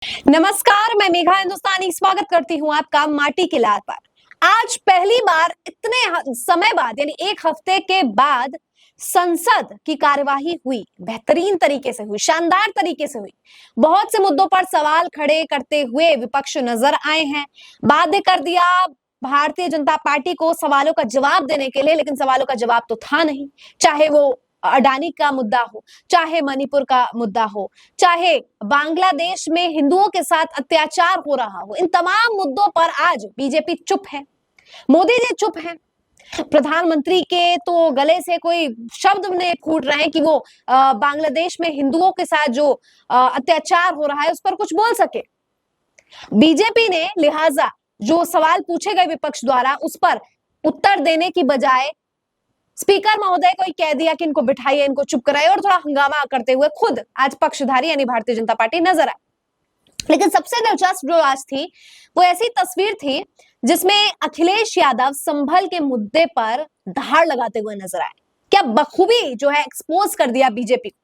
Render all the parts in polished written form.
नमस्कार, मैं मेघा हिंदुस्तानी स्वागत करती हूँ आपका माटी की लाल पर। आज पहली बार इतने समय बाद यानी एक हफ्ते के बाद संसद की कार्यवाही हुई, बेहतरीन तरीके से हुई, शानदार तरीके से हुई। बहुत से मुद्दों पर सवाल खड़े करते हुए विपक्ष नजर आए हैं। बाध्य कर दिया भारतीय जनता पार्टी को सवालों का जवाब देने के लिए, लेकिन सवालों का जवाब तो था नहीं। चाहे वो अडानी का मुद्दा हो, चाहे मणिपुर का मुद्दा हो, चाहे बांग्लादेश में हिंदुओं के साथ अत्याचार हो रहा हो, इन तमाम मुद्दों पर आज बीजेपी चुप है, मोदी जी चुप हैं। प्रधानमंत्री के तो गले से कोई शब्द नहीं फूट रहे हैं कि वो बांग्लादेश में हिंदुओं के साथ जो अत्याचार हो रहा है उस पर कुछ बोल सके। बीजेपी ने लिहाजा जो सवाल पूछे गए विपक्ष द्वारा उस पर उत्तर देने की बजाय स्पीकर महोदय को ही कह दिया कि इनको बिठाइए, इनको चुप कराइए और थोड़ा हंगामा करते हुए खुद आज पक्षधारी यानी भारतीय जनता पार्टी नजर आए। लेकिन सबसे दिलचस्प जो आज थी वो ऐसी तस्वीर थी जिसमें अखिलेश यादव संभल के मुद्दे पर दहाड़ लगाते हुए नजर आए। क्या बखूबी जो है एक्सपोज कर दिया बीजेपी को।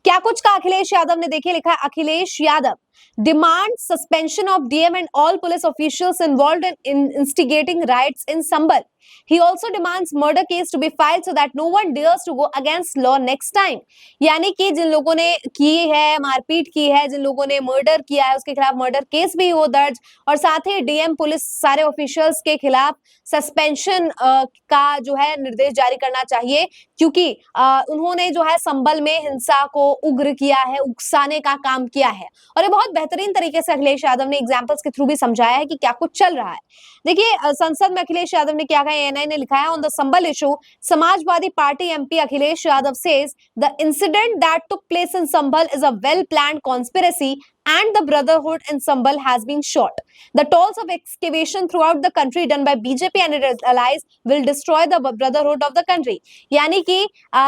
क्या कुछ का अखिलेश यादव ने, देखिए लिखा है Akhilesh Yadav demand suspension of DM and all police officials involved in instigating rights in Sambhal. He also demands murder case to be filed so that no one dares to go against law next time. यानी कि जिन लोगों ने की है, मारपीट की है, जिन लोगों ने मर्डर किया है, उसके खिलाफ मर्डर केस भी हो दर्ज और साथ ही डीएम पुलिस सारे ऑफिशियल्स के खिलाफ सस्पेंशन का जो है निर्देश जारी करना चाहिए, क्योंकि उन्होंने जो है संभल में हिंसा को उग्र किया है, उकसाने का काम किया है। और ये बहुत बेहतरीन तरीके से अखिलेश यादव ने एग्जाम्पल्स के थ्रू भी समझाया है कि क्या कुछ चल रहा है। देखिए संसद में अखिलेश यादव ने क्या कहा, एएनआई ने लिखा है on the Sambhal issue Samajwadi party MP Akhilesh Yadav says the incident that took place in Sambhal is a well planned conspiracy and the brotherhood in Sambal has been shot. The tolls of excavation throughout the country done by BJP and its allies will destroy the brotherhood of the country. यानी कि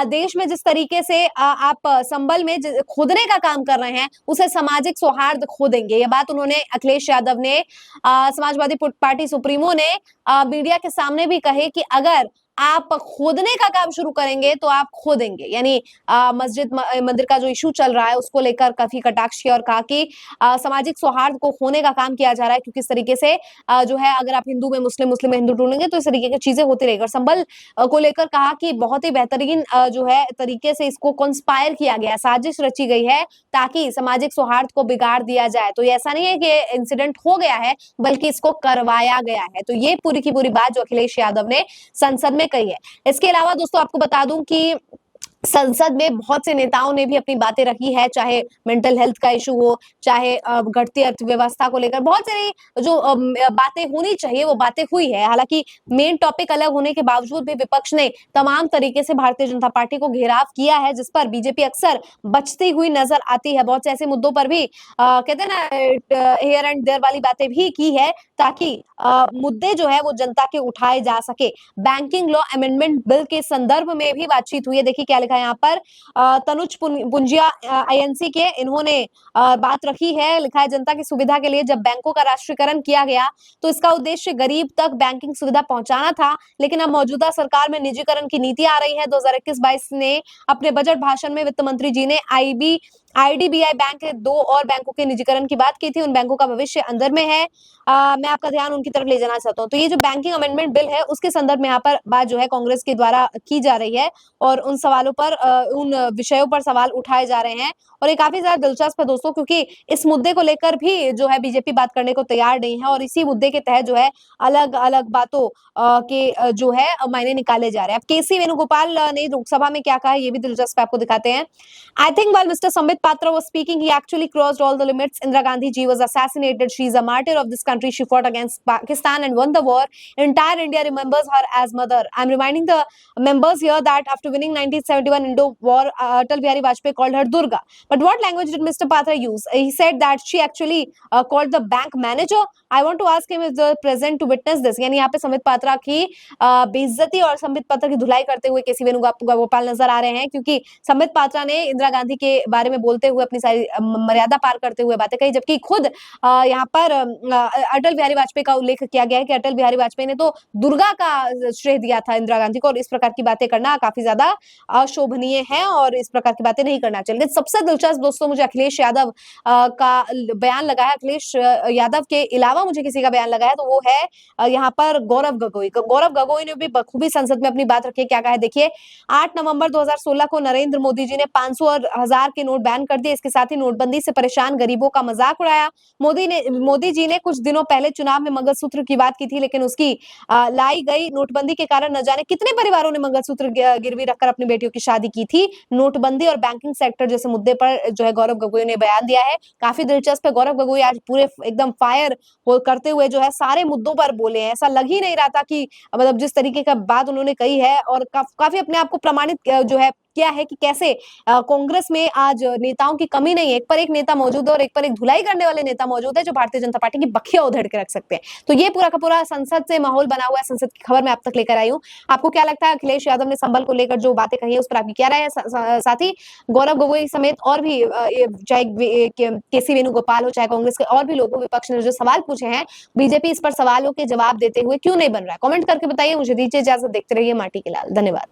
देश में जिस तरीके से आप संभल में खोदने का काम कर रहे हैं उसे सामाजिक सौहार्द खो देंगे। ये बात उन्होंने अखिलेश यादव ने समाजवादी पार्टी सुप्रीमो ने मीडिया के सामने भी कहे कि अगर आप खोदने का काम शुरू करेंगे तो आप खो देंगे। यानी मस्जिद मंदिर का जो इशू चल रहा है उसको लेकर काफी कटाक्ष किया और कहा कि सामाजिक सौहार्द को खोने का काम किया जा रहा है, क्योंकि इस तरीके से जो है अगर आप हिंदू में मुस्लिम, मुस्लिम में हिंदू ढूंढेंगे तो इस तरीके की चीजें होती रहेगी। और संभल को लेकर कहा कि बहुत ही बेहतरीन जो है तरीके से इसको कंस्पायर किया गया, साजिश रची गई है ताकि सामाजिक सौहार्द को बिगाड़ दिया जाए। तो ऐसा नहीं है कि इंसिडेंट हो गया है बल्कि इसको करवाया गया है। तो ये पूरी की पूरी बात जो अखिलेश यादव ने संसद में कही है। इसके अलावा दोस्तों आपको बता दूं कि संसद में बहुत से नेताओं ने भी अपनी बातें रखी है, चाहे मेंटल हेल्थ का इशू हो, चाहे घटती अर्थव्यवस्था को लेकर बहुत सारी जो बातें होनी चाहिए वो बातें हुई है। हालांकि मेन टॉपिक अलग होने के बावजूद भी विपक्ष ने तमाम तरीके से भारतीय जनता पार्टी को घेराव किया है, जिस पर बीजेपी अक्सर बचती हुई नजर आती है। बहुत से ऐसे मुद्दों पर भी कहते हैं ना हियर एंड देयर वाली बातें भी की है ताकि मुद्दे जो है वो जनता के उठाए जा सके। बैंकिंग लॉ अमेंडमेंट बिल के संदर्भ में भी बातचीत हुई है। देखिए क्या लिखा है यहाँ पर, तनुज पुंजिया आईएनसी के, इन्होंने बात रखी है। लिखा है जनता की सुविधा के लिए जब बैंकों का राष्ट्रीयकरण किया गया तो इसका उद्देश्य गरीब तक बैंकिंग सुविधा पहुंचाना था, लेकिन अब मौजूदा सरकार में निजीकरण की नीति आ रही है। 2021-22 ने अपने बजट भाषण में वित्त मंत्री जी ने आईडीबीआई बैंक के 2 और बैंकों के निजीकरण की बात की थी। उन बैंकों का भविष्य अंदर में है। मैं आपका ध्यान उनकी तरफ ले जाना चाहता हूं। तो ये जो बैंकिंग अमेंडमेंट बिल है उसके संदर्भ में यहाँ पर बात जो है कांग्रेस के द्वारा की जा रही है और उन सवालों पर उन विषयों पर सवाल उठाए जा रहे हैं। और ये काफी ज्यादा दिलचस्प है दोस्तों, क्योंकि इस मुद्दे को लेकर भी जो है बीजेपी बात करने को तैयार नहीं है और इसी मुद्दे के तहत जो है अलग अलग बातों के जो है मायने निकाले जा रहे हैं। अब केसी वेणुगोपाल ने लोकसभा में क्या कहा ये भी दिलचस्प आपको दिखाते हैं। I think while Mr. Sambit Patra was speaking, he actually crossed all the limits. Indira Gandhi ji was assassinated. She is a martyr of this country. She fought against Pakistan and won the war. Entire India remembers her as mother. I'm reminding the members here that after winning 1971 Indo war, Atal Bihari Vajpayee called her Durga. But what language did Mr. Patra use? He said that she actually called the bank manager. I want to ask him if they're present to witness this. यानी यहाँ पे संबित पात्रा की बेइज्जती और संबित पात्रा की धुलाई करते हुए केसी वेणुगोपाल नजर आ रहे हैं, क्योंकि संबित पात्रा ने इंदिरा गांधी के बारे में बोलते हुए अपनी सारी मर्यादा पार करते हुए बातें कही, जबकि खुद यहाँ पर अटल बिहारी वाजपेयी का उल्लेख किया गया है कि अटल बिहारी वाजपेयी ने तो दुर्गा का श्रेय दिया था इंदिरा गांधी को, और इस प्रकार की बातें करना काफी ज्यादा अशोभनीय है और इस प्रकार की बातें नहीं करना चाहिए। सबसे दिलचस्प दोस्तों मुझे अखिलेश यादव का बयान लगा है। अखिलेश यादव के अलावा मुझे किसी का बयान लगा है तो वो है यहाँ पर गौरव गगोई। गौरव गगोई ने भी बखूबी संसद में अपनी बात रखी है। क्या कहा है देखिए, 8 नवंबर 2016 को नरेंद्र मोदी जी ने 500 और 1000 के नोट बैन कर दिए। इसके साथ ही नोटबंदी से परेशान गरीबों का मजाक उड़ाया। मोदी जी ने कुछ दिनों पहले चुनाव में मंगलसूत्र की बात की थी, लेकिन उसकी लाई गई नोटबंदी के कारण न जाने कितने परिवारों ने मंगलसूत्र गिरवी रखकर अपनी बेटियों की शादी की थी। नोटबंदी और बैंकिंग सेक्टर जैसे मुद्दे पर जो है गौरव गगोई ने बयान दिया है। काफी दिलचस्प है। गौरव गगोई आज पूरे एकदम फायर करते हुए जो है सारे मुद्दों पर बोले हैं। ऐसा लग ही नहीं रहा था कि मतलब जिस तरीके का बात उन्होंने कही है, और काफी अपने आप को प्रमाणित जो है किया है कि कैसे कांग्रेस में आज नेताओं की कमी नहीं है। एक पर एक नेता मौजूद है और एक पर एक धुलाई करने वाले नेता मौजूद है जो भारतीय जनता पार्टी की बखिया उधेड़ के रख सकते हैं। तो ये पूरा का पूरा संसद से माहौल बना हुआ है। संसद की खबर मैं आप तक लेकर आई हूँ। आपको क्या लगता है अखिलेश यादव ने संबल को लेकर जो बातें कही है उस पर आपकी क्या राय है? साथ ही गौरव गगोई समेत और भी चाहे केसी वेणुगोपाल हो, चाहे कांग्रेस के और भी लोगों विपक्ष ने जो सवाल पूछे हैं, बीजेपी इस पर सवालों के जवाब देते हुए क्यों नहीं बन रहा है? कमेंट करके बताइए। मुझे दीजिए इजाजत। देखते रहिए माटी के लाल। धन्यवाद।